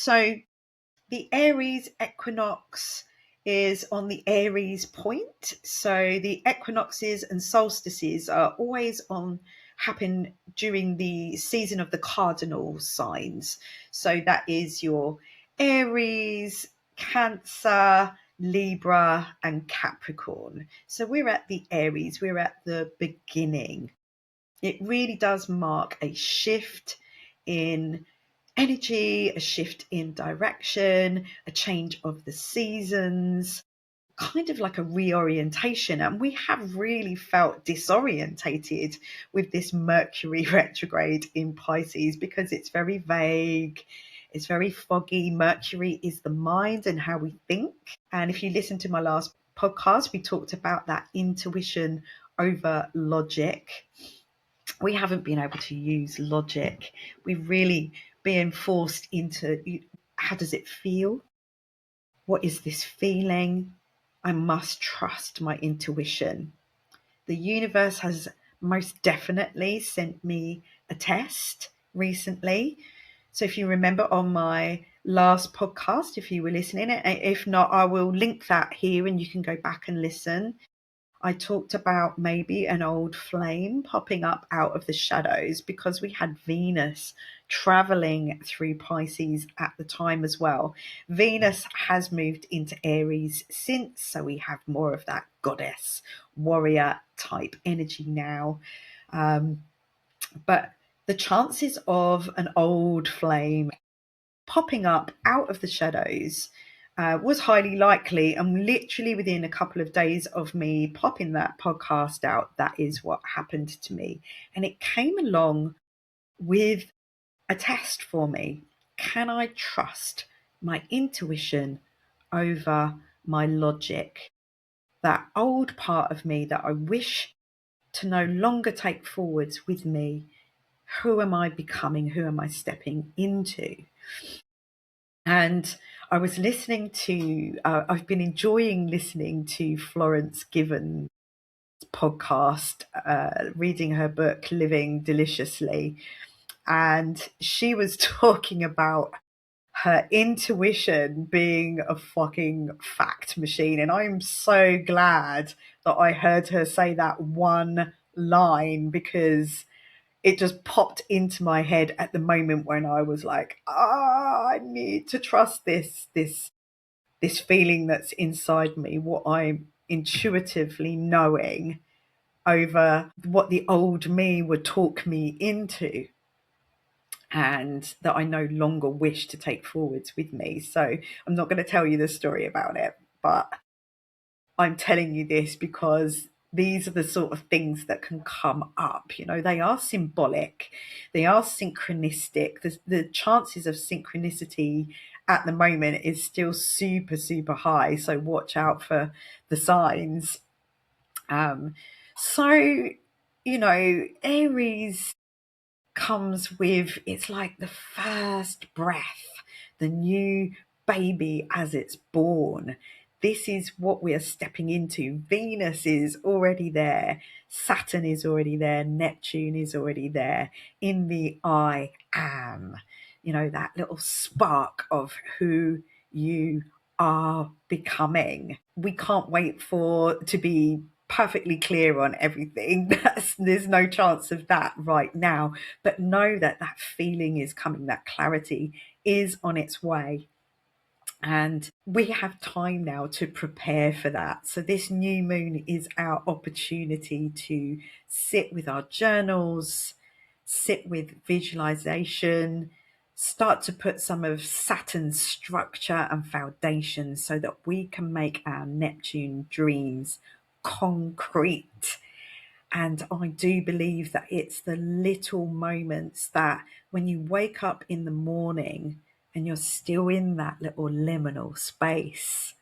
So the Aries Equinox is on the Aries point. So the equinoxes and solstices are always happen during the season of the cardinal signs. So that is your Aries, Cancer, Libra, and Capricorn. So we're at the Aries, we're at the beginning. It really does mark a shift in energy, a shift in direction, a change of the seasons, kind of like a reorientation. And we have really felt disorientated with this Mercury retrograde in Pisces because it's very vague. It's very foggy. Mercury is the mind and how we think. And if you listen to my last podcast, we talked about that intuition over logic. We haven't been able to use logic. We've really been forced into, how does it feel? What is this feeling? I must trust my intuition. The universe has most definitely sent me a test recently. So if you remember on my last podcast, if you were listening, if not, I will link that here and you can go back and listen. I talked about maybe an old flame popping up out of the shadows because we had Venus traveling through Pisces at the time as well. Venus has moved into Aries since, so we have more of that goddess, warrior type energy now. But the chances of an old flame popping up out of the shadows was highly likely. And literally within a couple of days of me popping that podcast out, that is what happened to me. And it came along with a test for me. Can I trust my intuition over my logic? That old part of me that I wish to no longer take forwards with me. Who am I becoming? Who am I stepping into? And I was listening to, I've been enjoying listening to Florence Given's podcast, reading her book, Living Deliciously. And she was talking about her intuition being a fucking fact machine. And I'm so glad that I heard her say that one line because it just popped into my head at the moment when I was like, I need to trust this feeling that's inside me, what I'm intuitively knowing over what the old me would talk me into and that I no longer wish to take forwards with me. So I'm not going to tell you the story about it, but I'm telling you this because these are the sort of things that can come up. You know, they are symbolic, they are synchronistic. The chances of synchronicity at the moment is still super, super high. So watch out for the signs. So, you know, Aries comes with, it's like the first breath, the new baby as it's born. This is what we are stepping into. Venus is already there. Saturn is already there. Neptune is already there in the I am. You know, that little spark of who you are becoming. We can't wait for to be perfectly clear on everything. There's no chance of that right now. But know that that feeling is coming, that clarity is on its way. And we have time now to prepare for that. So this new moon is our opportunity to sit with our journals, sit with visualization, start to put some of Saturn's structure and foundation so that we can make our Neptune dreams concrete. And I do believe that it's the little moments that when you wake up in the morning and you're still in that little liminal space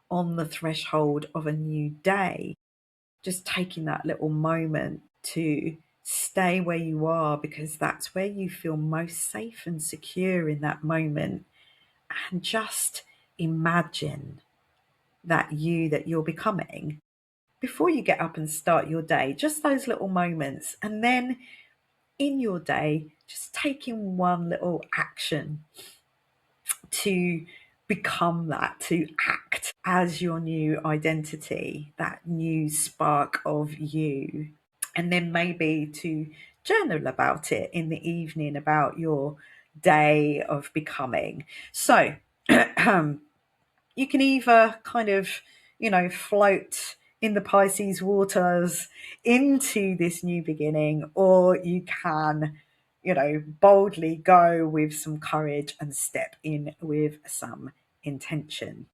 on the threshold of a new day, just taking that little moment to stay where you are because that's where you feel most safe and secure in that moment. And just imagine that you're becoming before you get up and start your day, just those little moments. And then in your day, just taking one little action to become that, to act as your new identity, that new spark of you. And then maybe to journal about it in the evening, about your day of becoming. So you can either kind of, float in the Pisces waters into this new beginning, or you can, boldly go with some courage and step in with some intention.